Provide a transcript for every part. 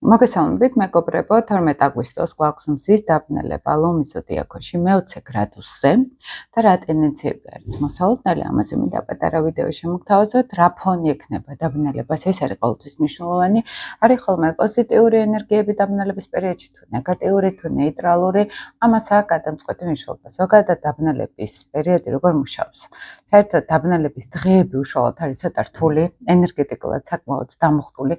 მოგესალმებით, მეგობრებო, 12 აგვისტოს გვაქვს მზის დაბნელება ლომის ზოდიაქოში მე-20 გრადუსზე და რა ტენდენციები არის მოსალოდნელი, ამაზე მინდა პატარა ვიდეო შემოგთავაზოთ, რა ფონი ექნება დაბნელებას, ეს არის ყოველთვის მნიშვნელოვანი, არის ხოლმე პოზიტიური ენერგიები დაბნელების პერიოდში თუ ნეგატიური თუ ნეიტრალური, ამას აქვს გადამწყვეტი მნიშვნელობა. ზოგადად დაბნელების პერიოდი როგორ მუშაობს? საერთოდ დაბნელების დღეები უშუალოდ არის ცოტა რთული, ენერგეტიკულად საკმაოდ დამუხტული,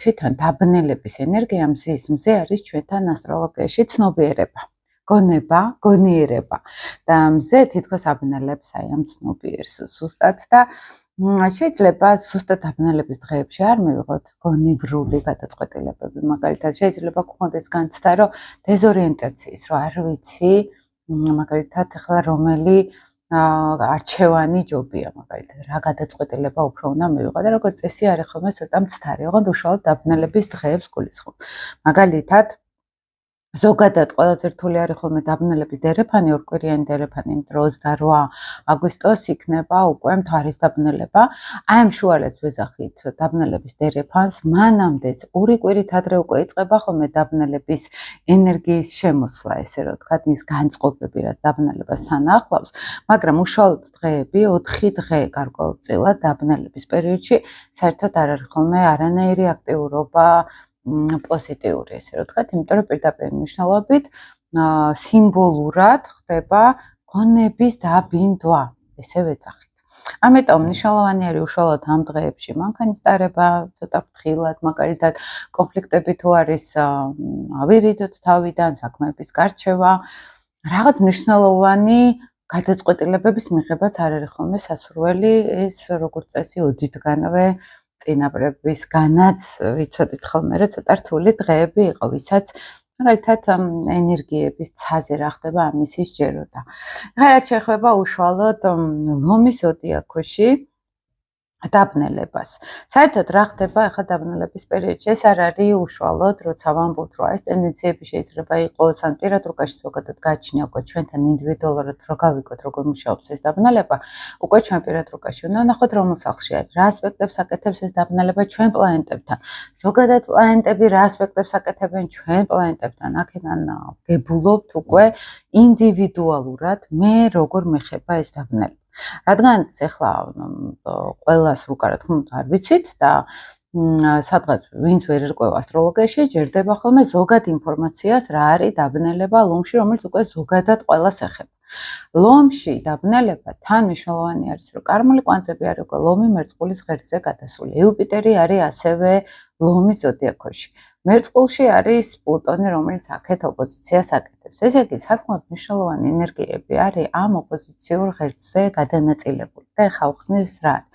თვითონ დაბნელების ენერგია მზე არის ჩვენთან ასტროლოგიაში ცნობიერება, გონება, გონიერება და მზე თითქოს აბნელებს აი ამ ცნობიერს ზუსტად და შეიძლება ზუსტად დაბნელების დღეებში არ მივიღოთ გონივრული გადაწყვეტილებები, მაგალითად შეიძლება გქონდეს განცდა, რომ დეზორიენტაციის, რომ არ ვიცი, მაგალითად ახლა რომელი არჩევანი ჯობია, მაგალითად რა გადაწყვეტილება უფრო უნდა მივიღო და როგორც წესი არის ხოლმე ცოტა მცდარი, ოღონდ უშუალოდ დაბნელების დღეებს გულისხმობ. მაგალითად ზოგადად ყველაზე რთული არის ხოლმე დაბნელების დერეფანი, ორკვირიანი დერეფანი, იმიტომ რომ 28 აგვისტოს იქნება უკვე მთვარის დაბნელება. აი ამ შუალედს ვეძახით დაბნელების დერეფანს, მანამდეც ორი კვირით ადრე უკვე იწყება ხოლმე დაბნელების ენერგიის შემოსვლა, ესე რომ ვთქვათ, ის განწყობები, რაც დაბნელებასთან ახლავს, მაგრამ უშუალოდ დღეები 4 დღე გარკვეულწილად დაბნელების პერიოდში საერთოდ არ არის ხოლმე არანაირი აქტიურობა პოზიტიური, ესე რომ ვთქვათ, იმიტომ რომ პირდაპირ მნიშვნელობით სიმბოლურად ხდება გონების დაბინდვა, ესე ვეძახით. ამიტომ მნიშვნელოვანი არის უშუალოდ ამ დღეებში მანქანის ტარება, ცოტა ფრთხილად, მაგალითად, კონფლიქტები თუ არის ავირიდოთ თავიდან, საქმეების გარჩევა, რაღაც მნიშვნელოვანი გადაწყვეტილებების მიღებაც არ არის ხოლმე სასურველი, ეს როგორც წესი ოდითგანვე წინაპრებისგანაც ვიცოდით ხოლმე, რომ ცოტა რთული დღეები იყო, ვისაც მაგალითად ენერგიების ცაზე რა ხდება ამის სჯეროდა. ახლა რაც შეეხება უშუალოდ ლომის ზოდიაქოში დაბნელებას. საერთოდ რა ხდება ახლა დაბნელების პერიოდში? ეს არ არის უშუალოდ, როცა ვამბობთ, რომ ეს ტენდენციები შეიძლება იყოს, ან პირად რუკაში ზოგადად გაჩნია უკვე ჩვენთან ინდივიდუალურად რო გავიგოთ, როგორ მუშაობს ეს დაბნელება, უკვე ჩვენ პირად რუკაში უნდა ვნახოთ, რომელ სახლში არის, რა ასპექტებს აკეთებს ეს დაბნელება ჩვენ პლანეტებთან. ზოგადად პლანეტები რა ასპექტებს აკეთებენ ჩვენ პლანეტებთან. აქედან გებულობთ უკვე ინდივიდუალურად მე როგორ მეხება ეს დაბნელება. რადგანაც ახლა ყველას რუკა რა თქმა უნდა არ ვიცით და სადღაც ვინც ვერ ერკვევა ასტროლოგიაში, ჯერდება ხოლმე ზოგად ინფორმაციას რა არის დაბნელება ლომში, რომელიც უკვე ზოგადად ყველას ეხება. ლომში დაბნელება თან მნიშვნელოვანი არის, რომ კარმული კვანძები არის უკვე ლომი მერწყულის ღერძზე გადასული. იუპიტერი არის ასევე ლომის ზოდიაქოში. მერწყულში არის პლუტონი, რომელიც აქეთ ოპოზიციას აკეთებს. ესე იგი, საკმაოდ მნიშვნელოვანი ენერგიები არის ამ ოპოზიციურ ღერძზე გადანაწილებული. და ეხლა ვხსნის რა არის.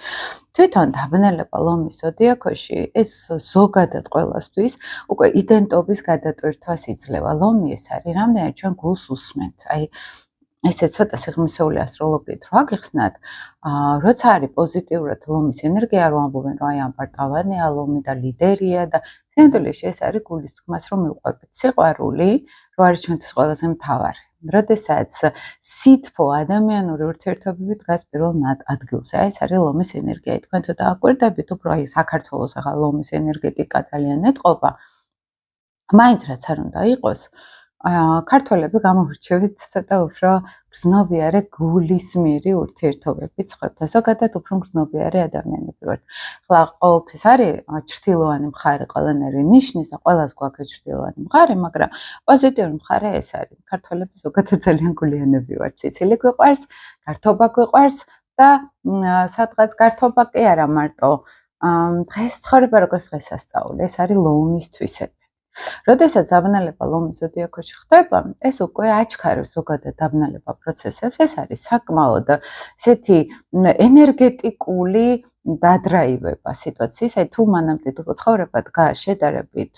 თვითონ დაბნელება ლომის ზოდიაქოში ეს ზოგადად ყველასთვის უკვე იდენტობის გადატვირთვას იძლევა. ლომი ეს არის, რამდენად ჩვენ გულს უსმენთ. აი ესე ცოტა სიღრმისეული ასტროლოგიით რო აგიხსნათ, როცა არის პოზიტიურად ლომის ენერგია, რო ამბობენ, რომ აი ამ პარტავანია ლომი და ლიდერია და სინამდვილეში ეს არის გულის თქმას, რომ მივყვებით. სიყვარული, რო არის ჩვენთვის ყველაზე მთავარი. როდესაც სითბო ადამიანური ურთიერთობები დგას პირველ ადგილზე, აი ეს არის ლომის ენერგია. თქვენ ცოტა აკვირდებით, უფრო აი საქართველოს ახლა ლომის ენერგეტიკა ძალიან ეტყობა. მაინც რაც არ უნდა იყოს, ქართველები გამოირჩევით ცოტა უფრო გრძნობიარე გულისმიერი ურთიერთობებით სხვებთან. ზოგადად უფრო გრძნობიარე ადამიანები ვართ. ახლა ყოველთვის არის ჩრდილოვანი მხარე ყველანაირი ნიშნის და ყველას გვაქვს ჩრდილოვანი მხარე, მაგრამ პოზიტიური მხარე ეს არის. ქართველები ზოგადად ძალიან გულიანები ვართ. ციცილი გვიყვარს, გართობა გვიყვარს და სადღაც გართობა კი არა მარტო დღეს ცხოვრება როგორც დღესასწაული, ეს არის ლომის თვისები. როდესაც დაბნელება ლომის ზოდიაქოში ხდება, ეს უკვე აჩქარებს ზოგადად დაბნელება პროცესებს. ეს არის საკმაოდ ესეთი ენერგეტიკული დადრაივება სიტუაციის. აი თუ მანამდე ცხოვრება დგას შედარებით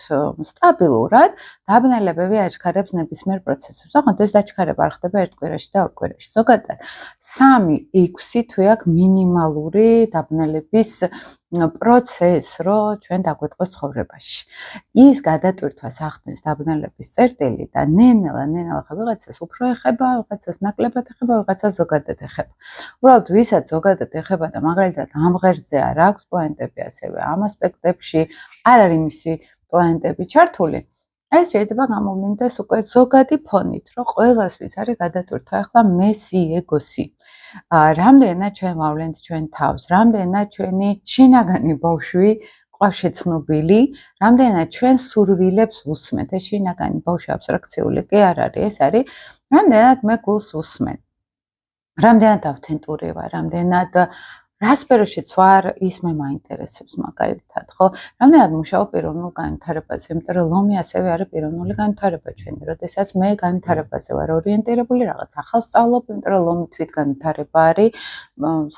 სტაბილურად, დაბნელებები აჩქარებს ნებისმიერ პროცესებს. ოღონდ ეს დაჩქარება არ ხდება ერთ კვირაში და ორ კვირაში. ზოგადად 3-6 თვე აქვს მინიმალური დაბნელების პროცესს, რომ ჩვენ დაგვეტყოს ცხოვრებაში. ის გადატვირთვას ახდენს დაბნელების წერტილი და ნენელა ხა ვიღაცას უფრო ეხება, ვიღაცას ნაკლებად ეხება, ვიღაცას ზოგადად ეხება. უბრალოდ ვისაც ზოგადად ეხება და მაგალითად ამ ღერძზე არ აქვს პლანეტები ასევე ამ ასპექტებში, არ არის მისი პლანეტები ჩართული, ეს შეიძლება გამოვლინდეს უკვე ზოგადი ფონით, რომ ყველასთვის არის გადატვირთვა ახლა მესი, ეგოსი. რამდენად ჩვენ ვავლენთ ჩვენ თავს, რამდენად ჩვენი შინაგანი ბავშვი ყავს შეცნობილი, რამდენად ჩვენ სურვილებს ვუსმენთ. ეს შინაგანი ბავშვი აბსტრაქციული კი არ არის, ეს არის რამდენად მე გულს ვუსმენ. რამდენად ავთენტური ვარ, რამდენად რა სფეროშიც ვარ, ის მე მაინტერესებს მაგალითად, ხო? რამდენად მუშაობ პიროვნულ განვითარებაზე, იმიტომ რომ ლომი ასევე არის პიროვნული განვითარება ჩვენი. როდესაც მე განვითარებაზე ვარ ორიენტირებული, რაღაც ახალს სწავლობ, იმიტომ რომ ლომი თვით განვითარება არის,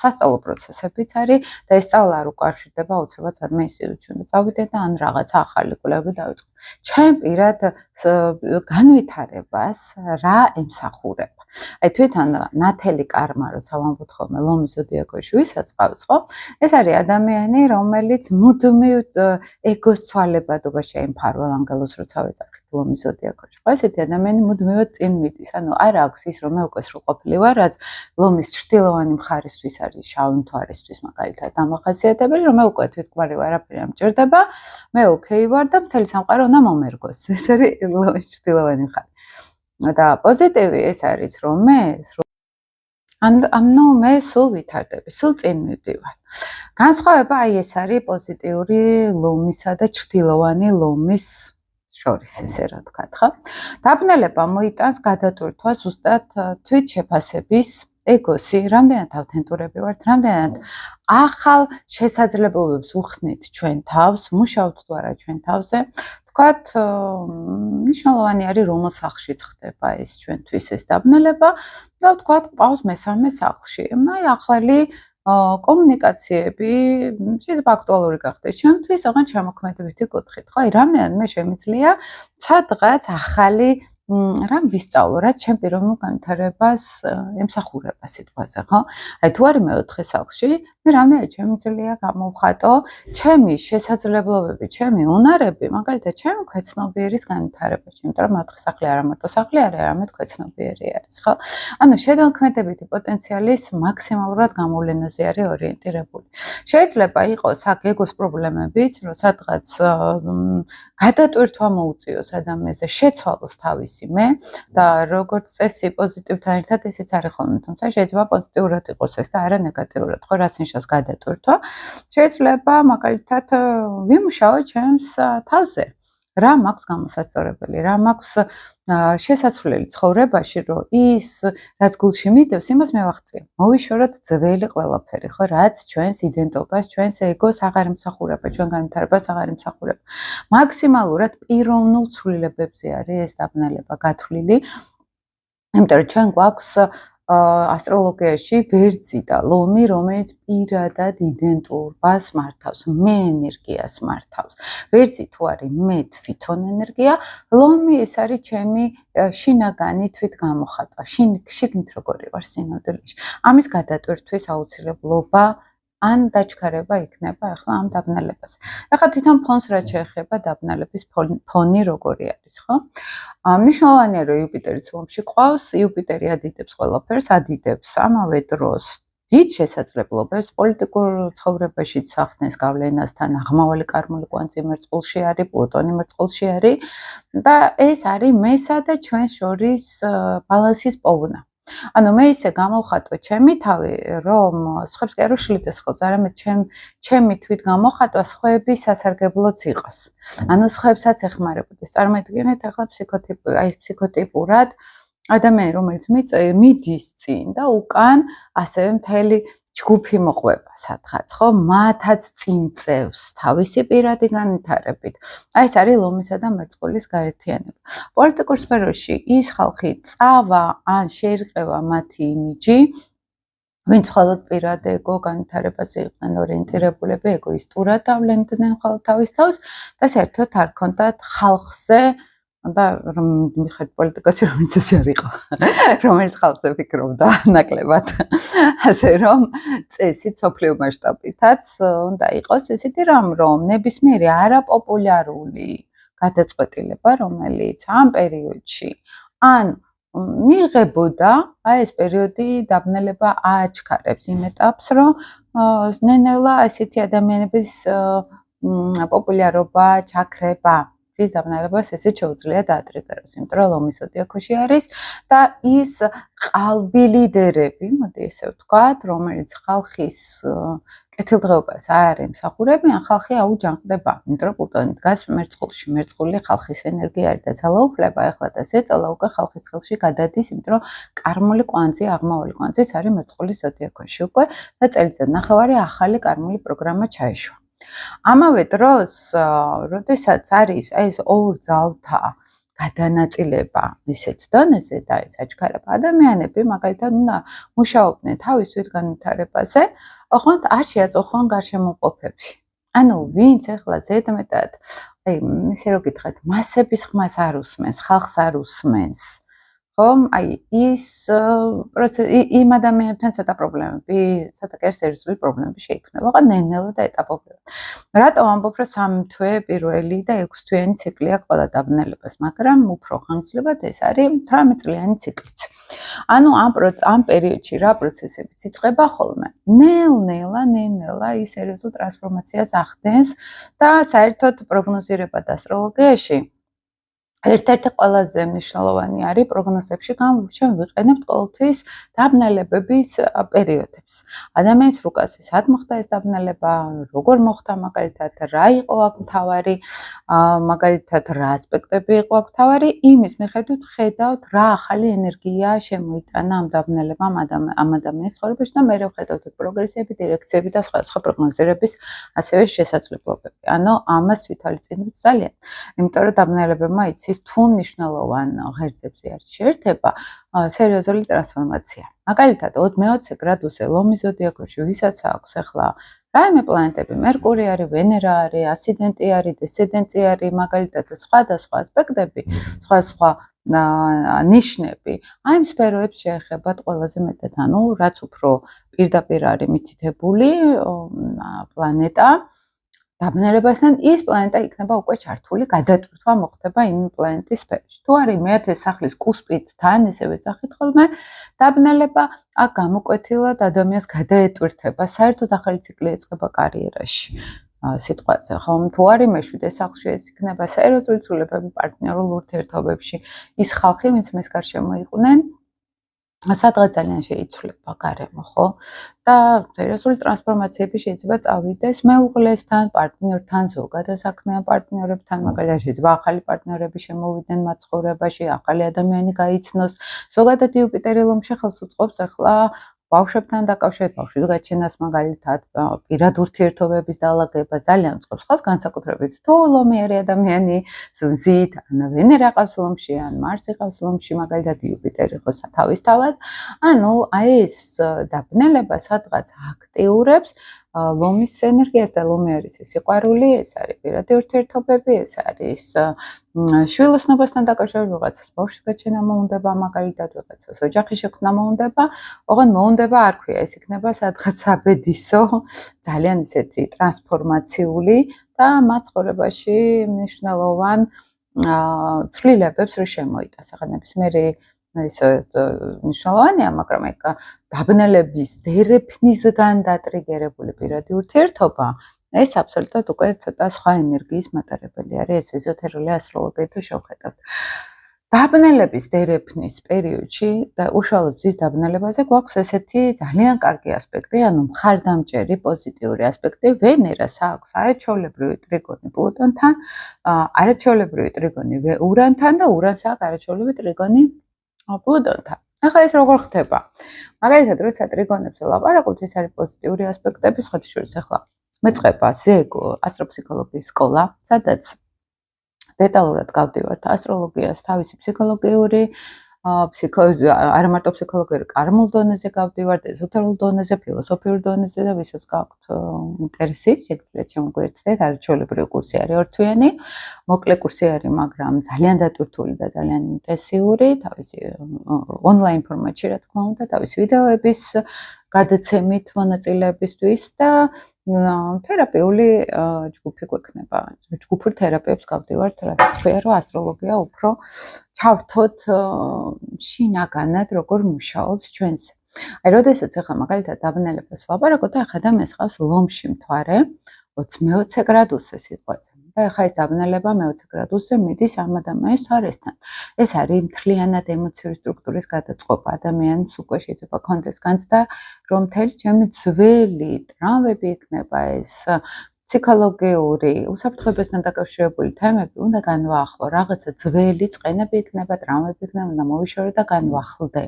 სასწავლო პროცესებიც არის და ეს სწავლა არ უკავშირდება აუცილებლად სადმე ინსტიტუტში უნდა წავიდე და ან რაღაცა ახალი კვლევები დავიწყო. ჩემ პირად განვითარებას რა ემსახურება? აი თვითონ ნათელი კარმა, როცა ვამბობთ ხოლმე ლომის ზოდიაქოში ვისაც ყავს, ხო? ეს არის ადამიანი, რომელიც მუდმივ ეგოს ცვალებადობა შეიმფარვა ანგელოზს, როცა ვეძახით ლომის ზოდიაქოში. ხო, ესეთი ადამიანი მუდმივად წინ მიდის. ანუ არ აქვს ის, რომ მე უკვე სრულყოფილი ვარ, რაც ლომის ჭრtildeოვანი მხარისთვის არის, შავი მთვარისთვის მაგალითად დამახასიათებელი, რომ მე უკვე თვითკმარი ვარ, არაფერი არ მჭირდება, მე ოკეი ვარ და მთელი სამყარო უნდა მომერგოს. ეს არის ლომის ჭრtildeოვანი მხარე. და პოზიტივი ეს არის, რომ მე სულ ვითარდები, სულ წინ მივდივარ. განსხვავება აი ეს არის პოზიტიური ლომისა და ჭრtildeოვანი ლომის შორის, ესე რა ვთქვათ, ხო? დაბნელება მოიტანს გადატვირთვას ზუსტად თვით შეფასების ეგოსი, რამდენად ავთენტურები ვართ, რამდენად ახალ შესაძლებლობებს ვუხსნით ჩვენ თავს, მუშაობთ თუ არა ჩვენ თავზე. ვთქვათ, მნიშვნელოვანი არის რომელ სახლშიც ხდება ეს ჩვენთვის ეს დაბნელება და ვთქვათ, ყავს მესამე სახლში. აი ახალი კომუნიკაციები შეიძლება აქტუალური გახდეს ჩემთვის, ოღონდ შემოქმედებითი კუთხით, ხო? აი რამდენად მე შემიძლია სადღაც ახალი რამ ვისწავლო, რაც ჩემ პიროვნულ განვითარებას ემსახურება სიტყვაზე, ხო? აი თუ არის მეოთხე სახლში, მე რამდენად შემიძლია გამოვხატო ჩემი შესაძლებლობები, ჩემი უნარები, მაგალითად, ჩემი ქვეცნობიერის განვითარებაში, იმიტომ რომ მეოთხე სახლი არა მარტო სახლი არის, არამედ ქვეცნობიერი არის, ხო? ანუ შედანქმედებითი პოტენციალის მაქსიმალურად გამოვლენაზე არის ორიენტირებული. შეიძლება იყოს აქ ეგოს პრობლემებიც, რომ სადღაც გადატვირთვა მოუწიოს ადამიანზე, შეცვალოს თავისი მე და როგორც წესი პოზიტივთან ერთად ესეც არის ხოლმე, თუმცა შეიძლება პოზიტიურად იყოს ეს და არა ნეგატიურად, ხო, რაც ნიშნავს გადატვირთვა. შეიძლება მაგალითად ვიმუშაო ჩემს თავზე. რა მაქვს გამოსასწორებელი, რა მაქვს შესაძლებელი ცხოვრებაში, რომ ის რაც გულში მიდევს, იმას მევახციე. მოვიშოროთ ძველი ყველაფერი, ხო, რაც ჩვენს იდენტობას, ჩვენს ეგოს აღარ ემსახურება, ჩვენ განვითარებას აღარ ემსახურება. მაქსიმალურად პიროვნულ ცვლილებებზე არის ეს დაბნელება გათვლილი. იმიტომ რომ ჩვენ გვაქვს ასტროლოგიაში ვერძი და ლომი, რომელიც პირადად იდენტურობას მართავს, მე ენერგიას მართავს. ვერძი თუ არის მე თვითონ ენერგია, ლომი ეს არის ჩემი შინაგანი თვით გამოხატვა, შიგნით როგორი ვარ სინამდვილეში. ამის გადატვირთვის აუცილებლობა ან დაჩქარება იქნება ახლა ამ დაბნელებას. ახლა თვითონ ფონს რაც შეეხება დაბნელების ფონი როგორი არის, ხო? მნიშვნელოვანია რომ იუპიტერიც ლომში ყავს, იუპიტერი ადიდებს ყველაფერს, ადიდებს ამავე დროს დიდ შესაძლებლობებს პოლიტიკურ ცხოვრებაში სახსნეს გავლენასთან, აღმავალი კარმული კვანძი მერწყულში არის, პლუტონი მერწყულში არის და ეს არის მესა და ჩვენს შორის ბალანსის პოვნა. ანუ მე ისე გამოვხატო ჩემი თავი, რომ სხვებს კი არ უშლიდეს ხელს, არამედ ჩემი თვით გამოხატვა სხვების სასარგებლოც იყოს. ანუ სხვებსაც ეხმარებოდეს. წარმოიდგინეთ ახლა ფსიქოტიპურად ადამიანი, რომელიც მიდის წინ და უკან ასევე მთელი ჯგუფი მოყვება სადღაც, ხო? მათაც წინ წევს თავისი პირადი განვითარებით. აი ეს არის ლომისა და მერწყულის გაერთიანება. პოლიტიკურ სფეროში ის ხალხი წავა ან შეირყევა მათი იმიჯი, ვინც მხოლოდ პირად ეგო განვითარებაზე იყვნენ ორიენტირებულები, ეგოისტურად ავლენდნენ მხოლოდ თავის თავს და საერთოდ არ ჰქონდათ ხალხზე და რომ მიხარით პოლიტიკოსი რომელიც ესე არ იყო, რომელიც ხალხზე ფიქრობდა ნაკლებად. ასე რომ წესით სოფლიო მასშტაბითაც უნდა იყოს ესეთი რამ, რომ ნებისმიერი არაპოპულარული გადაწყვეტილება, რომელიც ამ პერიოდში ან მიიღებოდა, აი ეს პერიოდი დაბნელება ააჩქარებს იმ ეტაპს, რომ ნენელა ესეთი ადამიანების პოპულარობა, ჩაქრება. ის დაბნელებას ესე შეუძლია დაატრიგეროს, იმიტომ რომ ლომის ზოდიაქოში არის და ის ყალბილიდერები, მოდი ესე ვთქვათ, რომელიც ხალხის კეთილდღეობას არ ემსახურებიან, ხალხი აუჯანყდება, იმიტომ რომ პლუტონი დგას მერწყულში, მერწყული ხალხის ენერგია არის და ძალაუფლება, ეხლა და ზეწოლა უკვე ხალხის ხელში გადადის, იმიტომ რომ კარმული კვანძი, აღმავალი კვანძიც არის მერწყულის ზოდიაქოში უკვე და წელიწად ნახევარი ახალი კარმული პროგრამა ჩაეშვა. ამავე დროს, როდესაც არის ეს ორ ძალთა გადანაწილება ისეთ დონეზე და ეს აჩქარება, ადამიანები მაგალითად უნდა მუშაობდნენ თავის თვითგანვითარებაზე, ოღონდ არ შეაწუხონ გარშემოყოფები. ანუ ვინც ახლა ზედმეტად, ისე რომ გითხრათ, მასების ხმას არ უსმენს, ხალხს არ უსმენს. ის პროცესი იმ ადამიანებთან ცოტა პრობლემები, ცოტა კერსერიზული პრობლემები შეიქმნება, ნელ-ნელა და ეტაპობრივად. რატომ ამბობ, რომ 3 თვე პირველი და 6 თვიანი ციკლი აქვს ყველა დაბნელებას, მაგრამ უფრო ხანგრძლივად ეს არის 18 წლიანი ციკლიც. ანუ ამ პერიოდში რა პროცესებიც იწყება ხოლმე? ნელ-ნელა ის სერიოზულ ტრანსფორმაციას ახდენს და საერთოდ პროგნოზირება და ასტროლოგიაში ერთ-ერთი ყველაზე მნიშვნელოვანი არის პროგნოზებში, ჩვენ ვიყენებთ ყოველთვის დაბნელებების პერიოდებს. ადამიანის რუკაზე სად მოხდა ეს დაბნელება, როგორ მოხდა მაგალითად, რა იყო აქ მთავარი, მაგალითად, რა ასპექტები იყო აქ მთავარი, იმის მიხედვით ხედავთ, რა ახალი ენერგია შემოიტანა ამ დაბნელებამ ამ ადამიანის ცხოვრებაში და მე ვხედავთ ეგ პროგრესები, დირექციები და სხვა პროგნოზირების ასევე შესაძლებლობები. ანუ ამას ვითვალისწინებთ ძალიან, იმიტომ რომ დაბნელებებმა იცის თუ მნიშვნელოვან ღერძებზე არის შეერთება, სერიოზული ტრანსფორმაცია. მაგალითად, 20 გრადუსზე ლომის ზოდიაქოში ვისაც აქვს ახლა რაიმე პლანეტები, მერკური არის, ვენერა არის, ასცენდენტი არის, დესცენდენტი არის, მაგალითად, სხვადასხვა ასპექტები, სხვა ნიშნები, აი ამ სფეროებს შეეხებათ ყველაზე მეტად, ანუ რაც უფრო პირდაპირ არის მითითებული პლანეტა დაბნელებასთან ის პლანეტა იქნება უკვე ჩართული, გადატვირთვა მოხდება იმ პლანეტის სფეროში. თუ არის მეათე სახლის კუსპიდთან, ესევე წახით ხოლმე, დაბნელება აქ გამოკვეთილად ადამიანს გადაეტვირთება, საერთოდ ახალი ციკლი ეწყება კარიერაში. სიტყვაზე, ხომ? თუ არის მეშვიდე სახლში, ეს იქნება სერიოზული ცვლილებები პარტნიორულ ურთიერთობებში. ის ხალხი, ვინც მის გარშემო იყვნენ, სადღაც ძალიან შეიცვლება გარემო, ხო? და სერიოზული ტრანსფორმაციები შეიძლება წავიდეს მეუღლესთან, პარტნიორთან, ზოგადად საქმიან პარტნიორებთან, მაგალითად შეიძლება ახალი პარტნიორები შემოვიდნენ მათ ცხოვრებაში, ახალი ადამიანი გაიცნოს. ზოგადად იუპიტერი ლომში ხელს უწყობს ახლა ბავშვებთან დაკავშირებით, ბავშვის გაჩენას მაგალითად, პირად ურთიერთობების დაალაგება ძალიან უწყობს ხელს, განსაკუთრებით თუ ლომიერი ადამიანი ზუსტ ან ვენერა ყავს ლომში, ან მარსი ყავს ლომში, მაგალითად იუპიტერი ხო სათავისთავად. ანუ აი ეს დაბნელება სადღაც აქტიურებს ლომის ენერგიას და ლომი არის სიყვარული, ეს არის პირადი ურთიერთობები, ეს არის შვილოსნობასთან დაკავშირებით ვიღაცას ბავშვის გაჩენა მოუნდება, მაგალითად ვიღაცას ოჯახის შექმნა მოუნდება, ოღონდ მოუნდება არ ქვია, ეს იქნება სადღაც აბედისო, ძალიან ისეთი ტრანსფორმაციული და მათ ცხოვრებაში მნიშვნელოვან ცვლილებებს რო შემოიტანს. ახლა ნებისმიერი ისე მნიშვნელოვანია, მაგრამ ეგ დაბნელების დერეფნისგან დატრიგერებული პირადი ურთიერთობა, ეს აბსოლუტურად უკვე ცოტა სხვა ენერგიის მატარებელი არის, ეს ეზოთერული ასტროლოგია თუ შევხედავთ. დაბნელების დერეფნის პერიოდში და უშუალოდ ზის დაბნელებაზე გვაქვს ესეთი ძალიან კარგი ასპექტი, ანუ მხარდამჭერი პოზიტიური ასპექტი ვენერას აქვს არაჩვეულებრივი ტრიგონი პლუტონთან, არაჩვეულებრივი ტრიგონი ურანთან და ურანს აქვს არაჩვეულებრივი ტრიგონი პლუტონთან. ახლა ეს როგორ ხდება? მაგალითად, როცა ტრიგონებზე ლაპარაკობთ, ეს არის პოზიტიური ასპექტები, სხვათა შორის ახლა მეწყება ზეგო ასტროფსიქოლოგიის სკოლა, სადაც დეტალურად გავდივართ ასტროლოგიას, თავისი ფსიქოლოგიური, არა მარტო ფსიქოლოგიური, კარმულ დონეზე გავდივართ, ეზოთერულ დონეზე, ფილოსოფიურ დონეზე და ვისაც გაქვთ ინტერესი, შეგიძლიათ შემოგვერთდეთ, არაჩვეულებრივი კურსი არის ორთვიანი, მოკლე კურსი არის, მაგრამ ძალიან დატვირთული და ძალიან ინტენსიური, თავისი ონლაინ ფორმატში, რა თქმა უნდა, თავისი ვიდეოების გადაცემით მონაწილეებისთვის და თერაპიული ჯგუფი გვექნება. ჯგუფურ თერაპიებს გავდივართ, რაც ქვია, რომ ასტროლოგია უფრო ჩავთოთ შინაგანად როგორ მუშაობს ჩვენზე. აი, როდესაც ახლა მაგალითად დაბნელებას ვლაპარაკობ და ახლა ადამიანს ყავს ლომში მთვარე, 20 გრადუსზე სიტყვაზე. და ეხლა ეს დაბნელება მე-20 გრადუსზე მიდის ამ ადამიანის თვარესთან. ეს არის მთლიანად ემოციური სტრუქტურის გადაწყობა. ადამიანს უკვე შეიძლება კონდეს განცდა, რომ მთელი ჩემი ძველი ტრავმები იქნება ეს ფსიქოლოგიური, უსაფრთხოებასთან დაკავშირებული თემები უნდა განვაახლო. რაღაცა ძველი წყენები იქნება, ტრავმები იქნება, უნდა მოვიშორო და განვახლდე.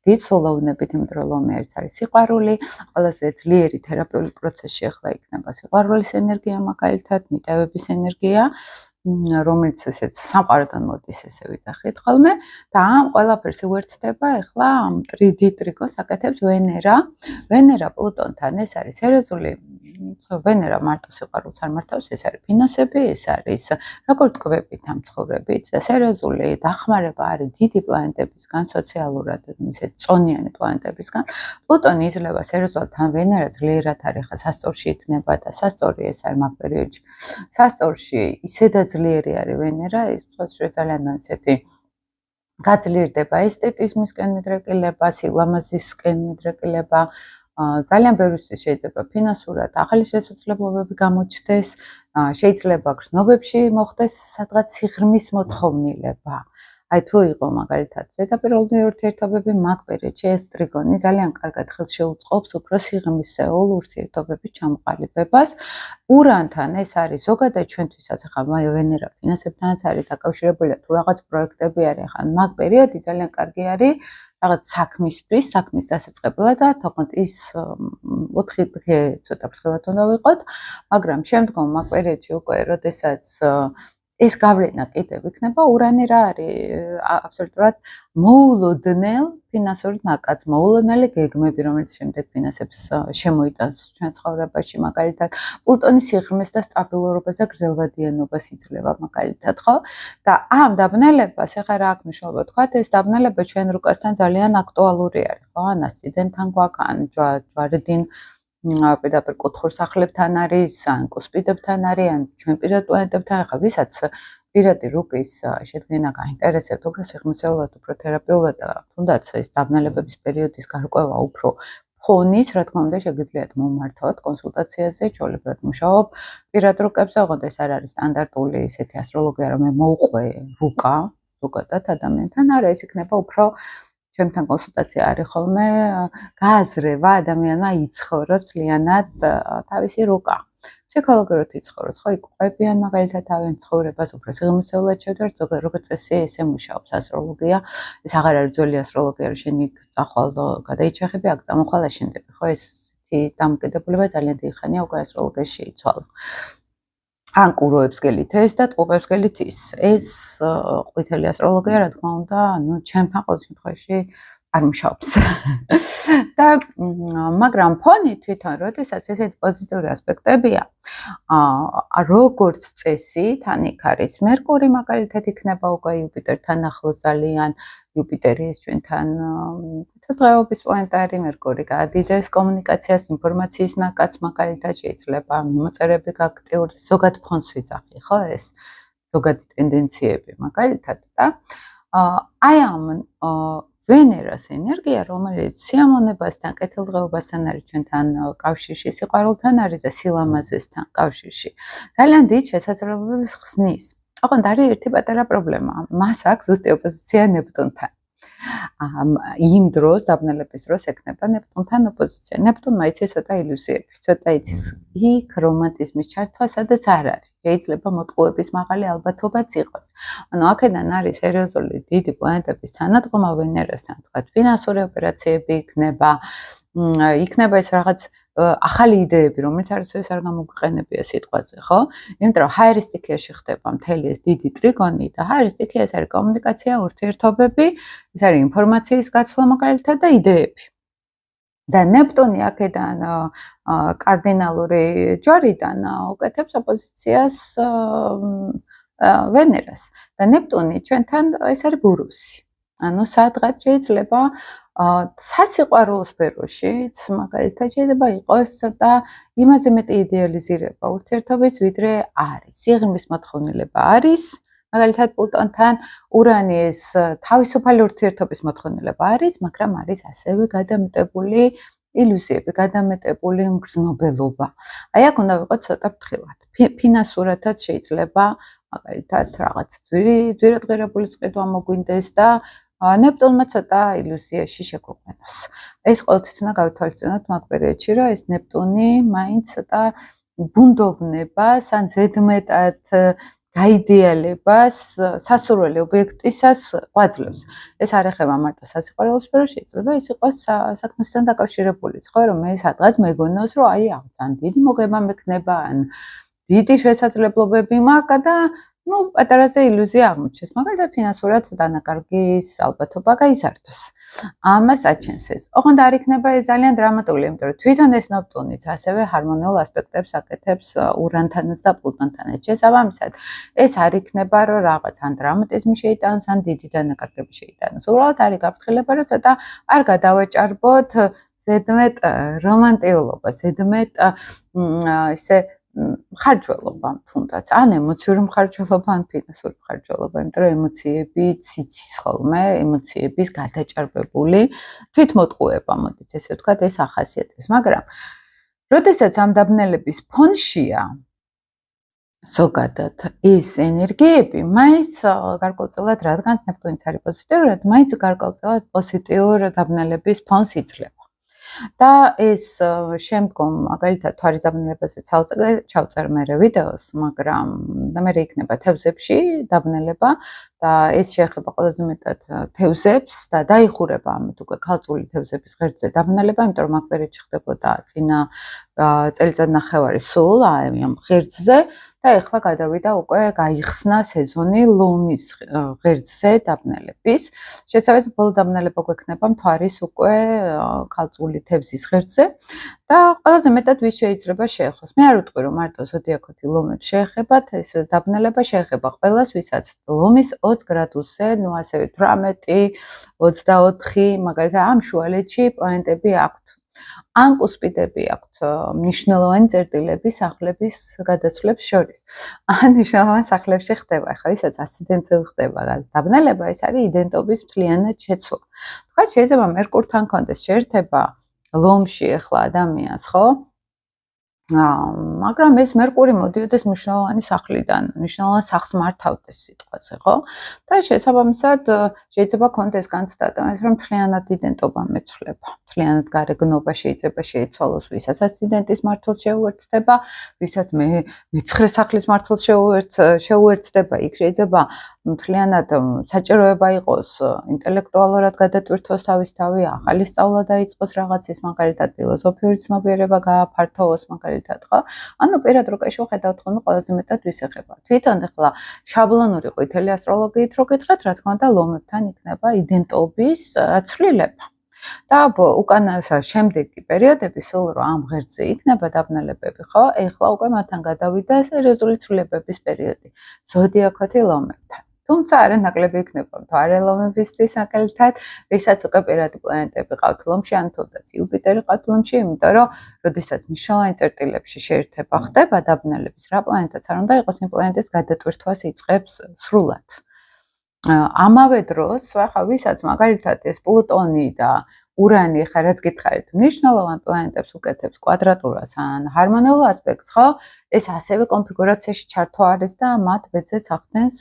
დიდ სულოვნებით, იმიტომ რომ ლომი არის სიყვარული, ყველაზე ძლიერი თერაპიული პროცესი ახლა იქნება სიყვარულის ენერგია, მაგალითად, მიტევების ენერგია, რომელიც ესეც სამყაროდან მოდის, ესე ვიძახით ხოლმე და ამ ყველაფერს უერთდება ახლა ამ ტრიგოს აკეთებს ვენერა. ვენერა პლუტონთან, ეს არის სერიოზული ვენერა მარტო სიყვარულს არ მართავს, ეს არის ფინანსები, ეს არის როგორ ტკბებით ამ ცხოვრებით და სერიოზული დახმარება არის დიდი პლანეტებისგან, სოციალურად ისე წონიანი პლანეტებისგან. პლუტონი იძლევა სერიოზულად თან ვენერა ძლიერად არის ხა სასწორში იქნება და სასწორი ეს არის მაგ პერიოდში. სასწორში ისედაც ძლიერი არის ვენერა, ის ძალიან ისეთი გაძლიერდება ესთეტიზმისკენ მიდრეკილება, სილამაზისკენ მიდრეკილება, ძალიან ბევრისთვის შეიძლება ფინანსურად ახალი შესაძლებლობები გამოჩნდეს, შეიძლება გრძნობებში მოხდეს სადღაც სიღრმის მოთხოვნილება. აი თუ იყო მაგალითად ზედაპირული ურთიერთობები მაგ პერიოდში ეს ტრიგონი ძალიან კარგად ხელს შეუწყობს უფრო სიღრმისეულ ურთიერთობების ჩამოყალიბებას. ურანთან ეს არის ზოგადად ჩვენთვისაც ახლა ვენერა ფინანსებთანაც არის დაკავშირებული თუ რაღაც პროექტები არის ახლა მაგ პერიოდი ძალიან კარგი არის რაღაც საქმისთვის, საქმის დასაწყებლად და თქო ის 4 დღე ცოტა ფრთხილად უნდა ვიყოთ, მაგრამ შემდგომ მაგ პერიოდში უკვე როდესაც ეს გავლენა კიდევ იქნება, ურანი რა არის აბსოლუტურად მოულოდნელ ფინანსურ ნაკადს, მოულოდნელი გეგმები, რომელიც შემდეგ ფინანსებს შემოიტანს ჩვენ ცხოვრებაში, მაგალითად, პლუტონი სიღრმეს და სტაბილურობას და გრძელვადიანობას იძლევა, მაგალითად, ხო? და ამ დაბნელებას, ეხლა რა აქვს მნიშვნელობა თქვათ, ეს დაბნელება ჩვენ რუკასთან ძალიან აქტუალური არის, ხო? ანასციდენთან გვაქვს, ან ჯვარედინ პირდაპირ კუთხურ სახლებთან არის, ან კუსპიდებთან არის, ან ჩვენ პირად პლანეტებთან, ახლა ვისაც პირადი რუკის შედგენა გაინტერესებთ, უფრო სიღრმისეულად, უფრო თერაპიულად და თუნდაც ეს დაბნელებების პერიოდის გარკვევა უფრო ფონის, რა თქმა უნდა, შეგიძლიათ მომართოთ კონსულტაციაზე, ჩვეულებრივად მუშაობ პირად რუკებზე, ოღონდ ეს არ არის სტანდარტული ესეთი ასტროლოგია, რომ მე მოვყვე რუკა, ზოგადად ადამიანთან, არა, ეს იქნება უფრო ჩემთან კონსულტაცია არის ხოლმე გააზრება ადამიანმა იცხოვროს მთლიანად თავისი რუკა. ფსიქოლოგიურად იცხოვროს, ხო, იყვებიან მაგალითად თავიანთ ცხოვრებას, უფრო სიღრმისეულად შევდართ, ზოგადად როგორც წესი ესე მუშაობს ასტროლოგია. ეს აღარ არის ძველი ასტროლოგია, რომ შენ იქ წახვალ და გადაიჩეხები, აქ წამოხვალ აშენდები, ხო, ესეთი დამოკიდებულება ძალიან დიდი ხანია უკვე ასტროლოგიაში შეიცვალა. ან კუროებს გელით ეს და ტყუპებს გელით ის. ეს ყვითელი ასტროლოგია, რა თქმა უნდა, ჩემთან ყოველ შემთხვევაში არ მუშაობს. და მაგრამ ფონი თვითონ, როდესაც ესეთი პოზიტიური ასპექტებია, როგორც წესი, თან იქ არის მერკური მაგალითად იქნება უკვე იუპიტერთან ახლოს ძალიან, იუპიტერი ეს ჩვენთან დღეობის პლანეტა არის, მერკური გაადიდებს კომუნიკაციას, ინფორმაციის ნაკადს, მაგალითად შეიძლება მიმოწერები გააქტიურდეს, ზოგადად ფონს ვიძახი, ხო, ეს ზოგადი ტენდენციები, მაგალითად და აი ამ ვენერას ენერგია, რომელიც სიამოვნებასთან, კეთილდღეობასთან არის ჩვენთან კავშირში, სიყვარულთან არის და სილამაზესთან კავშირში. ძალიან დიდ შესაძლებლობებს ხსნის. ოღონდ არის ერთი პატარა პრობლემა. მას აქვს ზუსტი ოპოზიცია ნეპტუნთან. იმ დროს დაბნელების დროს ექნება ნეპტუნთან ოპოზიცია. ნეპტუნმა იცის ცოტა ილუზიები, ცოტა იცის იქ რომანტიზმის ჩართვა, სადაც არ არის. შეიძლება მოტყუების მაღალი ალბათობაც იყოს. ანუ აქედან არის სერიოზული დიდი პლანეტების თანადგომა ვენერასთან, თქვათ, ფინანსური ოპერაციები იქნება, იქნება ეს რაღაც ახალი იდეები, რომელიც არასოდეს არ გამოგვიყენებია სიტყვაზე, ხო? იმიტომ რომ ჰაერისტიქიაში ხდება მთელი ეს დიდი ტრიგონი და ჰაერისტიქია ეს არის კომუნიკაცია, ურთიერთობები, ეს არის ინფორმაციის გაცვლა მაგალითად და იდეები. და ნეპტუნი აქედან კარდინალური ჯვარიდან უკეთებს ოპოზიციას ვენერას. და ნეპტუნი ჩვენთან ეს არის ბურუსი. ანუ სადღაც შეიძლება სასიყვარულო სფეროშიც მაგალითად შეიძლება იყოს და იმაზე მეტი იდეალიზირება ურთიერთობის, ვიდრე არის. სიღრმის მოთხოვნილება არის, მაგალითად პლუტონთან, ურანი ეს თავისუფალი ურთიერთობის მოთხოვნილება არის, მაგრამ არის ასევე გადამეტებული ილუზიები, გადამეტებული მგრძნობელობა. აი აქ უნდა ვიყოთ ცოტა ფრთხილად. ფინანსურათაც შეიძლება მაგალითად რაღაც ძვირადღირებული წყიდვა მოგვინდეს და ნეპტუნმა ცოტა ილუზიაში შეგვეყენოს. ეს ყოველთვის უნდა გავთვალისწინოთ მაგ პერიოდში, რომ ეს ნეპტუნი მაინც ცოტა ბუნდოვნებას ან ზედმეტად გაიდეალებას სასურველი ობიექტისას ყვაძლევს. ეს არ ეხება მარტო სასიყვარულო სფეროს, შეიძლება ის იყოს საქმესთან დაკავშირებულიც, ხო, რომ მე სადღაც მეგონოს, რომ აი ძალიან დიდი მოგება მექნება, ან დიდი შესაძლებლობები მაქვს და პატარაზე ილუზია აღმოჩნდეს, მაგალითად ფინანსურად დანაკარგის ალბათობა გაიზარდოს. ამას აჩენს ეს. ოღონდ არ იქნება ეს ძალიან დრამატული, იმიტომ რომ თვითონ ეს ნეპტუნიც ასევე ჰარმონიულ ასპექტებს აკეთებს ურანთანაც და პლუტონთანაც. შესაბამისად, ეს არ იქნება, რომ რაღაც ან დრამატიზმი შეიტანოს, ან დიდი დანაკარგები შეიტანოს. უბრალოდ არის გაფრთხილება, რომ ცოტა არ გადავაჭარბოთ ზედმეტ რომანტიულობა, ზედმეტ ესე მხარჯველობა თუნდაც, ან ემოციური მხარჯველობა, ან ფინანსური მხარჯველობა, იმიტომ რომ ემოციებიც იცის ხოლმე, ემოციების გადაჭარბებული თვითმოტყუება, მოდით ესე ვთქვათ, ეს ახასიათებს. მაგრამ როდესაც ამ დაბნელების ფონშია ზოგადად ეს ენერგიები, მაინც გარკვეულწილად, რადგანაც ნეპტუნიც არის პოზიტიურად, მაინც გარკვეულწილად პოზიტიურ დაბნელების ფონს იძლევა. და ეს შემდგომ მაგალითად თვარის დაბნელებაზე ჩავწერ მე ვიდეოს, მაგრამ და მე იქნება თევზებში დაბნელება და ეს შეეხება ყველაზე მეტად თევზებს და დაიხურება ამით უკვე ქალწული თევზების ღერძზე დაბნელება, იმიტომ რომ მაგ პერიოდში ხდებოდა წინა წელიწადნახევარი სულ ამ ღერძზე და ეხლა გადავიდა უკვე გაიხსნა სეზონი ლომის ღერძზე დაბნელების. შესაბამისად, ბოლო დაბნელება გვექნება მთვარის უკვე ქალწული თევზის ღერძზე და ყველაზე მეტად ვის შეიძლება შეეხოს. მე არ ვიტყვი, რომ მარტო ზოდიაქოთი ლომებს შეეხებათ, ეს დაბნელება შეეხება ყველას, ვისაც ლომის 20 გრადუსზე, ნუ ასევე 18, 24, მაგალითად ამ შუალედში პლანეტები აქვთ. ან კუსპიდები აქვთ მნიშვნელოვანი წერტილები სახლების გადასვლებს შორის. ან მნიშვნელოვან სახლებში ხდება, ხა ვისაც ასციდენტზე ხდება დაბნელება, ეს არის იდენტობის მთლიანად შეცვლა. თქვა შეიძლება მერკურთან კონდეს შეერთება ლომში ახლა ადამიანს, ხო? მაგრამ ეს მერკური მოდიოდეს მნიშვნელოვანი სახლიდან, მნიშვნელოვან სახლს მართავდეს სიტყვაზე, ხო? და შესაბამისად შეიძლება კონდეს განცდა ის, რომ მთლიანად იდენტობა მეცვლება. მთლიანად გარეგნობა შეიძლება შეიცვალოს, ვისაც ასციდენტის მართლს შეუერთდება, ვისაც მეცხრე სახლის მართლს შეუერთდება, იქ შეიძლება მთლიანად საჭიროება იყოს ინტელექტუალურად გადატვირთვოს თავისთავი, ახალი სწავლა დაიწყოს რაღაცის, მაგალითად ფილოსოფიური ცნობიერება გააფართოვოს, მაგალითად, ხო? ანუ პირად რო შეხედავთ ხოლმე ყველაზე მეტად ვის ეხება. თვითონ ახლა შაბლონური ყვითელი ასტროლოგიით რო გითხრათ, რა თქმა უნდა, ლომებთან იქნება იდენტობის ცვლილება. და უკანა შემდეგი პერიოდები სულ რო ამ ღერძზე იქნება დაბნელებები, ხო? ეხლა უკვე მათთან გადავიდა სერიოზული ცვლილებების პერიოდი. ზოდიაქოთი ლომებთან. თუმცა არანაკლები იქნება მთვარე ლომებისთვის მაგალითად, ვისაც უკვე პირადი პლანეტები ყავთ ლომში, ან თუნდაც იუპიტერი ყავთ ლომში, იმიტომ რომ როდესაც მნიშვნელოვანი წერტილებში შეერთება ხდება დაბნელების, რა პლანეტაც არ უნდა იყოს, იმ პლანეტის გადატვირთვას იწყებს სრულად. ამავე დროს, ახლა ვისაც მაგალითად ეს პლუტონი და ურანი, ხა რაც გითხარით, მნიშვნელოვან პლანეტებს უკეთებს კვადრატურას ან ჰარმონიულ ასპექტს, ხო? ეს ასევე კონფიგურაციაში ჩართვა არის და მათ ბედზეც ახდენს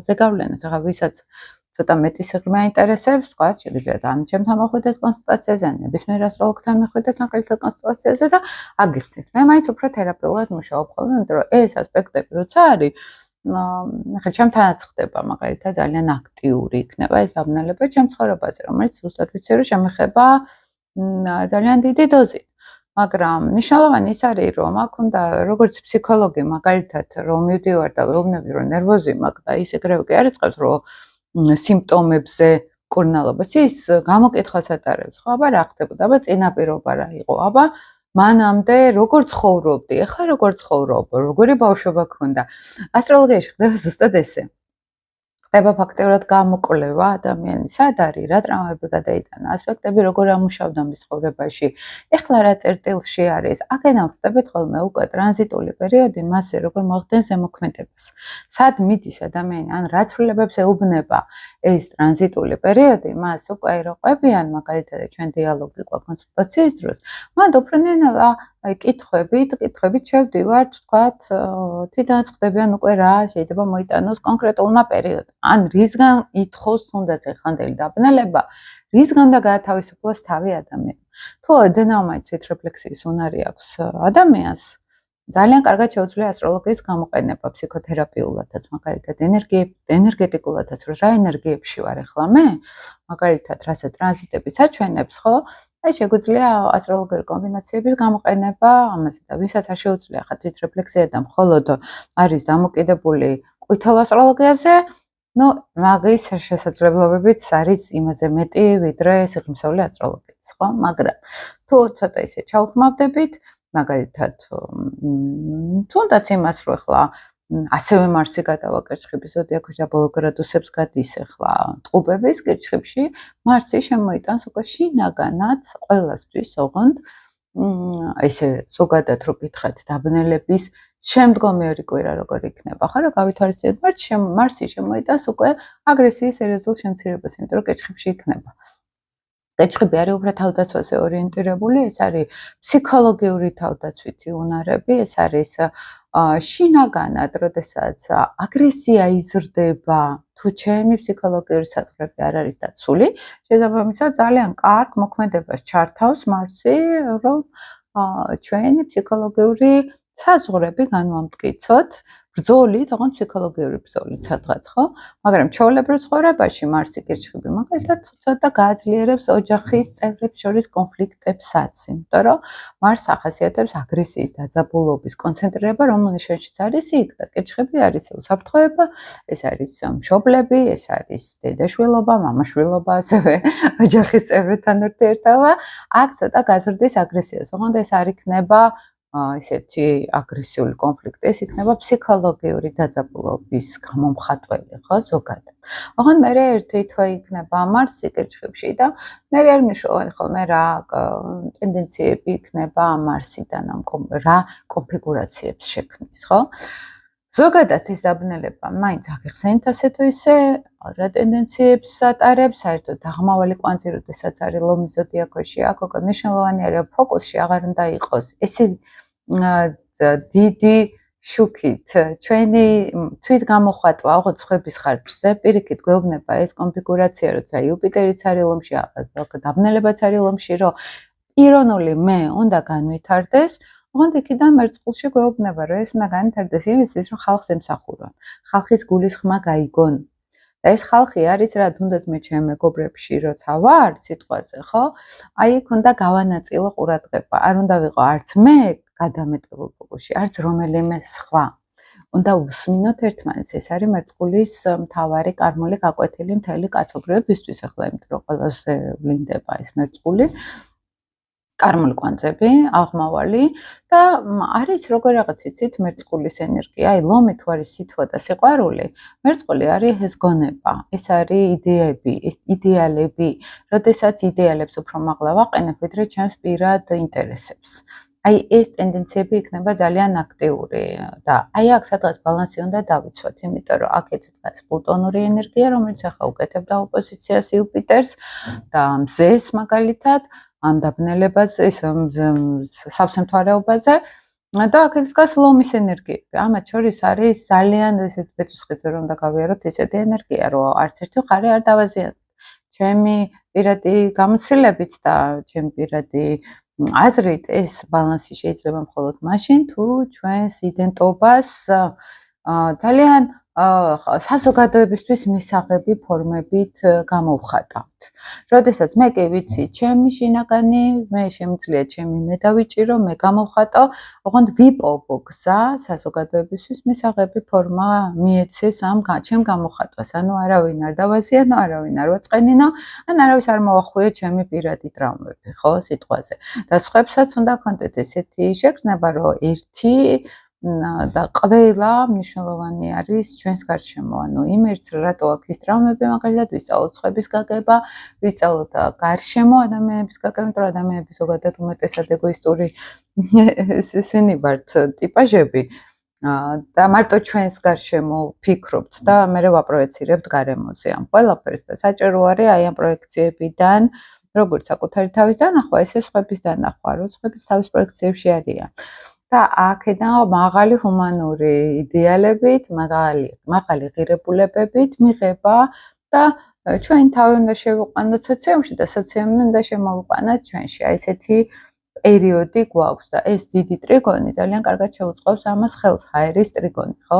ზეგავლენას. ახლა ვისაც ცოტა მეტი სიღრმე აინტერესებს, თქვა, შეგიძლიათ ან ჩემთან მოხვიდეთ კონსულტაციაზე, ან ნებისმიერ ასტროლოგთან მოხვიდეთ მაგალითად კონსულტაციაზე და აგიხსნით. მე მაინც უფრო თერაპიულად მუშაობ ხოლმე, იმიტომ რომ ეს ასპექტები როცა არის ახლა ჩემთანაც ხდება მაგალითად ძალიან აქტიური იქნება ეს დაბნელება ჩემ ცხოვრებაზე, რომელიც ზუსტად ვიცი რომ შემეხება ძალიან დიდი დოზით. მაგრამ მნიშვნელოვანი ის არის, რომ აქ უნდა როგორც ფსიქოლოგი მაგალითად რომ მივდივარ და ვეუბნები რომ ნერვოზი მაქვს და ის ეგრევე კი არ იწყებს რომ სიმპტომებზე კურნალობას ის გამოკითხვას ატარებს, ხო? აბა რა ხდებოდა? აბა წინაპირობა რა იყო? აბა მანამდე როგორ ცხოვრობდი? ეხლა როგორ ცხოვრობ? როგორი ბავშვობა გქონდა? ასტროლოგიაში ხდება ზუსტად ესე. ხდება ფაქტიურად გამოკვლევა ადამიანის სად არის, რა ტრამვები გადაიტანა, ასპექტები როგორ ამუშავდა მის ცხოვრებაში. ეხლა რა წერტილში არის, აქედან ვხვდებით ხოლმე უკვე ტრანზიტული პერიოდი მასზე როგორ მოახდენს ზემოქმედებას. სად მიდის ადამიანი, ან რა ცვლილებებს ეუბნება ეს ტრანზიტული პერიოდი, მას უკვე რო ყვებიან, მაგალითად ჩვენ დიალოგი ყვა კონსულტაციის დროს, მან უფრინელა კითხვებით შევდივართ, თქვათ, თვითონაც ხვდებიან უკვე რა შეიძლება მოიტანოს კონკრეტულმა პერიოდმა. ან რისგან ითხოვს თუნდაც ეხანდელი დაბნელება, რისგან და გაათავისუფლოს თავი ადამიანს. თუ ოდნავ თვითრეფლექსიის უნარი აქვს ადამიანს, ძალიან კარგად შეუძლია ასტროლოგიის გამოყენება ფსიქოთერაპიულადაც, მაგალითად ენერგეტიკულადაც, რომ რა ენერგიებში ვარ ახლა მე, მაგალითად რასაც ტრანზიტები საჩვენებს, ხო? აი შეგვიძლია ასტროლოგიური კომბინაციების გამოყენება, ამაზე და ვისაც არ შეუძლია ხა თვითრეფლექსია და მხოლოდ არის დამოკიდებული ყვითელ ასტროლოგიაზე, ну, მაგის შესაძლებლობებიც არის იმაზე მეტი, ვიდრე სიღრმისეული ასტროლოგიის, ხო? მაგრამ თუ ცოტა ისე ჩავხმავდებით, მაგალითად, თუნდაც იმას, რომ ახლა ასევე მარსი გადავაკერჩხიბი ზოდიაქოში და ბოლო გრადუსებს გადის ახლა ტყუპების კირჩხიბში, მარსი შემოიტანს უკვე შინაგანად ყველასთვის, ოღონდ ესე ზოგადად რო გითხრათ დაბნელების შემდგომი ორი კვირა როგორ იქნება, ხო, რა გავითვალისწინოთ, მარსი შემოიტანს უკვე აგრესიის ერეზულ შემცირებას, იმიტომ რომ კირჩხიბში იქნება. კირჩხიბი არის უფრო თავდაცვაზე ორიენტირებული, ეს არის ფსიქოლოგიური თავდაცვითი უნარები, ეს არის შინაგანად, როდესაც აგრესია იზრდება, თუ ჩემი ფსიქოლოგიური საზღვრები არ არის დაცული, შესაბამისად ძალიან კარგ მოქმედებას ჩართავს მარსი, რომ ჩვენი ფსიქოლოგიური საზღვრები განვამტკიცოთ, ბრძოლით, ოღონდ ფსიქოლოგიური ბრძოლით სადღაც, ხო? მაგრამ ჩვეულებრივ ცხოვრებაში მარსი კირჩხიბი მაგალითად ცოტა გააძლიერებს ოჯახის წევრებს შორის კონფლიქტებსაც, იმიტომ რომ მარს ახასიათებს აგრესიის დაძაბულობის კონცენტრირება, რომელიც შეჭც არის იქ და კირჩხიბი არის უსაფრთხოება, ეს არის მშობლები, ეს არის დედაშვილობა, მამაშვილობა, ასევე ოჯახის წევრებთან ურთიერთობა, აქ ცოტა გაზრდის აგრესიას, ოღონდ ეს არ იქნება ისეთი აგრესიული კონფლიქტი, ეს იქნება ფსიქოლოგიური დაძაბულობის გამომხატველი, ხო, ზოგადად. ოღონდ მე ერთი თვე იქნება მარსი კირჩხიბში და მე არ მნიშვნელოვანი ხოლმე რა ტენდენციები იქნება მარსიდან, რა კონფიგურაციებს შექმნის, ხო? ზოგადად ეს დაბნელება მაინც აღიხსენით ასე თუ ისე რა ტენდენციებს ატარებს, საერთოდ დაღმავალი კვანძი, როდესაც არის ლომის ზოდიაქოში, აქ უკვე მნიშვნელოვანი არის ფოკუსში აღარ უნდა იყოს. ესე დიდი შუქით ჩვენი თვითგამოხატვა უცხოების ხარჯზე, პირიქით გვეუბნება ეს კონფიგურაცია, როცა იუპიტერიც არის ლომში, დაბნელებაც არის ლომში, რომ პიროვნული მე უნდა განვითარდეს, ოღონდ იქიდან მერწყულში გვეუბნება, რომ ეს უნდა განვითარდეს იმისთვის, რომ ხალხს ემსახურონ, ხალხის გულის ხმა გაიგონ. და ეს ხალხი არის რა, თუნდაც მე ჩემ მეგობრებში როცა ვარ სიტყვაზე, ხო? აი იქ უნდა გავანაწილო ყურადღება. არ უნდა ვიყო არც მე გადამეტებულ ფოკუსში, არც რომელიმე სხვა. უნდა უსმინოთ ერთმანეთს, ეს არის მერწყულის მთავარი კარმული გაკვეთილი მთელი კაცობრიობისთვის, ახლა იმიტომ რომ ყველაზე ვლინდება ეს მერწყული. კარმული კვანძები, აღმავალი და არის როგორ რაღაც იცით მერწყულის ენერგია, აი ლომი თუ არის სითბო და სიყვარული, მერწყული არის ეს გონება, ეს არის იდეები, ეს იდეალები, როდესაც იდეალებს უფრო მაღლა ვაყენებ, ვიდრე ჩემს პირად ინტერესებს. აი ეს ტენდენციები იქნება ძალიან აქტიური და აი აქ სადღაც ბალანსი უნდა დავიცვათ, იმიტომ რომ აქეთ დგას პლუტონური ენერგია, რომელიც ახლა უკეთებდა ოპოზიციას იუპიტერს და მზეს მაგალითად ამ დაბნელებაზე, სავსემთვარეობაზე და აქეთ დგას ლომის ენერგიები. ამათ შორის არის ძალიან ესეთ ბეწვსხიძე რომ უნდა გავიაროთ ესეთი ენერგია, რომ არც ერთი მხარე არ დავაზიანოთ. ჩემი პირადი გამოცდილებით და ჩემი პირადი აზრით ეს ბალანსი შეიძლება მხოლოდ მაშინ, თუ ჩვენს იდენტობას ძალიან საზოგადოებისთვის მისაღები ფორმებით გამოვხატავთ. როდესაც მე კი ვიცი, ჩემი შინაგანი, მე შემიძლია ჩემი მე დავიჭირო, მე გამოვხატო, ოღონდ ვიპოვო გზა საზოგადოებისთვის მისაღები ფორმა მიეცეს ამ ჩემ გამოხატვას. ანუ არავინ არ დავაზიანო, არავინ არ ვაწყენინო, ან არავის არ მოახუიო ჩემი პირადი ტრავმები, ხო, სიტყვაზე. და სხვებსაც უნდა ქონდეთ ესეთი შეგრძნება, რომ ერთი და ყველა მნიშვნელოვანი არის ჩვენს გარშემო. ანუ იმერც რატო აქ ის ტრავმები მაგალითად ვისწავლოთ ცხების გაგება, ვისწავლოთ გარშემო ადამიანების გაგება, იმიტომ რომ ადამიანები ზოგადად უმეტესად ეგოისტური ესენი ვართ ტიპაჟები. და მარტო ჩვენს გარშემო ვფიქრობთ და მერე ვაპროექცირებთ გარემოზე ამ ყველაფერს და საჭირო არის აი ამ პროექციებიდან როგორც საკუთარი თავის დანახვა, ესე სხვების დანახვა, რომ სხვების თავის პროექციებში არიან. და აქედან მაღალი ჰუმანური იდეალებით, მაღალი ღირებულებებით მიღება და ჩვენ თავი უნდა შევიყვანოთ სოციუმში და სოციუმი უნდა შემოვიყვანოთ ჩვენში. აი ესეთი პერიოდი გვაქვს და ეს დიდი ტრიგონი ძალიან კარგად შეუწყობს ამას ხელს, ჰაერის ტრიგონი, ხო?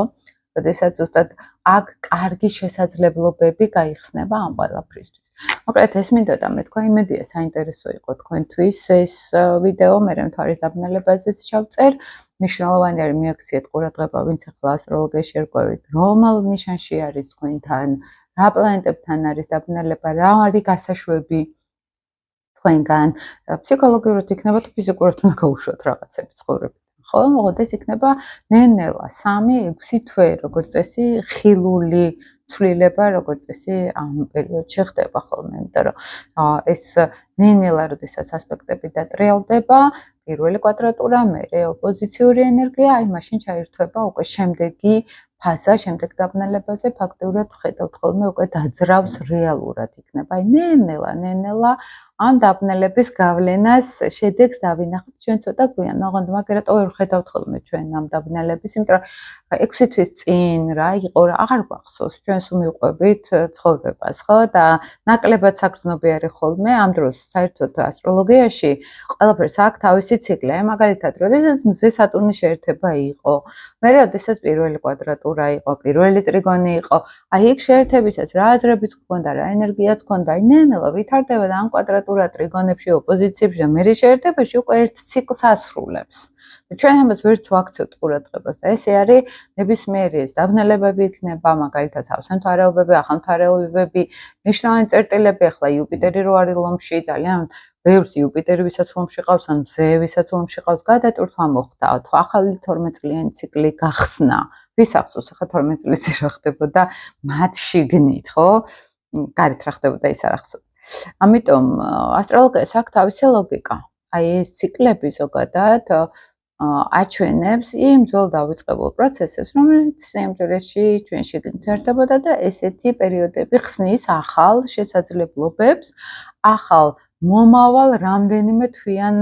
როდესაც ზუსტად აქ კარგი შესაძლებლობები გაიხსნება ამ ყველაფრისთვის. მოკლედ ეს მინდოდა მე თქვა იმედია საინტერესო იყო თქვენთვის ეს ვიდეო, მე მთვარის დაბნელებაზეც ჩავწერ. მნიშვნელოვანი არის მიაქციეთ ყურადღება, ვინც ახლა ასტროლოგიაში ერკვევით, რომელ ნიშანში არის თქვენთან, რა პლანეტებთან არის დაბნელება, რა არის გასაშვები თქვენგან. ფსიქოლოგიურად იქნება თუ ფიზიკურად უნდა გაუშვათ რაღაცები ცხოვრებიდან. ხო, მოღოდეს იქნება ნენელა 3-6 თვე, როგორც წესი, ხილული ცვლილება, როგორც წესი, ამ პერიოდში ხდება ხოლმე, იმიტომ რომ ეს ნენელა, როდესაც ასპექტები დატრიალდება, პირველი კვადრატურა, მერე ოპოზიციური ენერგია, აი მაშინ ჩაირთვება უკვე შემდეგი ფაზა, შემდეგ დაბნელებაზე, ფაქტიურად ხედავთ ხოლმე უკვე დაძრავს რეალურად იქნება. აი ნენელა ამ დაბნელების გავლენას შედეგს დავინახოთ ჩვენ ცოტა გვიან. ოღონდ მაგერატო ვერ ხედავთ ხოლმე ჩვენ ამ დაბნელების, იმიტომ რომ 6 თვის წინ რა იყო რა აღარ გვახსოვს, ჩვენ სულ მივყვებით ცხოვრებას, ხო? და ნაკლებად საგრძნობი ხოლმე ამ დროს საერთოდ ასტროლოგიაში ყველაფერს აქვს თავისი ციკლი. აი მაგალითად, როდესაც მზე სატურნის შეერთება იყო, მე როდესაც პირველი კვადრატურა იყო, პირველი ტრიგონი იყო, აი იქ შეერთებისას რა აზრებიც გქონდა, რა ენერგიაც გქონდა, აი ნენელა ვითარდება და ამ კვადრატურა ტრიგონებში, ოპოზიციებში და მერე შეერთებაში უკვე ერთ ციკლს ასრულებს. ჩვენ ამას ვერც ვაქცევთ ყურადღებას და ესე არის ნებისმიერი ეს დაბნელებები იქნება, მაგალითად სავსემთვარეობები, ახალმთვარეობები, მნიშვნელოვანი წერტილები, ახლა იუპიტერი რო არის ლომში, ძალიან ბევრს იუპიტერი ვისაც ლომში ყავს, ან მზე ვისაც ლომში ყავს, გადატვირთვა მოხდა, თუ ახალი 12 წლიანი ციკლი გახსნა. ვის ახსოვს ახლა 12 წლიც რა ხდებოდა მათ შიგნით, ხო? გარეთ რა ხდებოდა ის არ ახსოვს. ამიტომ ასტროლოგიას აქვს თავისი ლოგიკა. აი ეს ციკლები ზოგადად აჩვენებს იმ ძველ დავიწყებულ პროცესებს, რომელიც სიამოვნებაში ჩვენ შეგნით ერთებოდა და ესეთი პერიოდები ხსნის ახალ შესაძლებლობებს, ახალ მომავალ რამდენიმე თვიან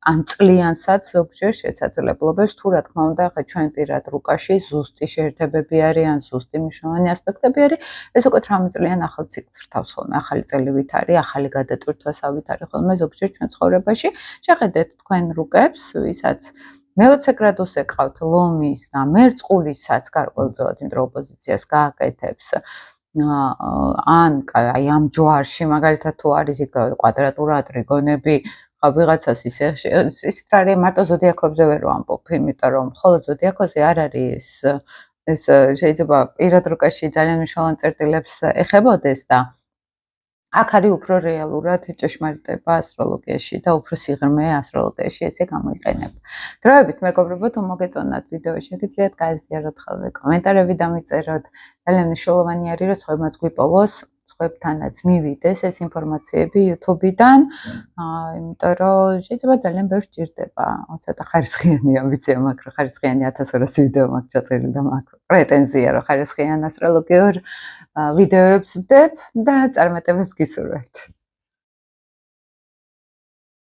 ან წლიანსაც ზოგჯერ შესაძლებლობებს, თუ რა თქმა უნდა, ხა ჩვენ პირად რუკაში ზუსტი შეერთებები არიან, ზუსტი მნიშვნელოვანი ასპექტები არის, ეს უკვე 18 წლიან ახალ ციკლს რთავს ხოლმე, ახალი წელივით არის, ახალი გადატვირთვასავით არის ხოლმე ზოგჯერ ჩვენ ცხოვრებაში. შეხედეთ თქვენ რუკებს, ვისაც მე-20 გრადუსზე ყავთ ლომის და მერწყულისაც გარკვეულწილად იმ ოპოზიციას გააკეთებს. ან აი ამ ჯვარში მაგალითად თუ არის იქ კვადრატურა, ტრიგონები, ხა ვიღაცას ის არის მარტო ზოდიაქოებზე ვერ ვამბობ, იმიტომ რომ მხოლოდ ზოდიაქოზე არ არის ეს შეიძლება პირად რუკაში ძალიან მნიშვნელოვან წერტილებს ეხებოდეს და აქ არის უფრო რეალურად ჭეშმარიტება ასტროლოგიაში და უფრო სიღრმე ასტროლოგიაში ესე გამოიყენება. დროებით მეგობრებო, თუ მოგეწონათ ვიდეო, შეგიძლიათ გააზიაროთ ხოლმე, კომენტარები დამიწეროთ. ძალიან მნიშვნელოვანი არის, რომ სხვებმაც გვიპოვოს, სხვებთანაც მივიდეს ეს ინფორმაციები YouTube-დან, იმიტომ რომ შეიძლება ძალიან ბევრს სჭირდება. ცოტა ხარისხიანი ამბიცია მაქვს, რომ ხარისხიანი 1200 ვიდეო მაქვს ჩაწერილი და მაქვს პრეტენზია, რომ ხარისხიან ასტროლოგიურ ვიდეოებს ვდებ და წარმატებებს გისურვებთ.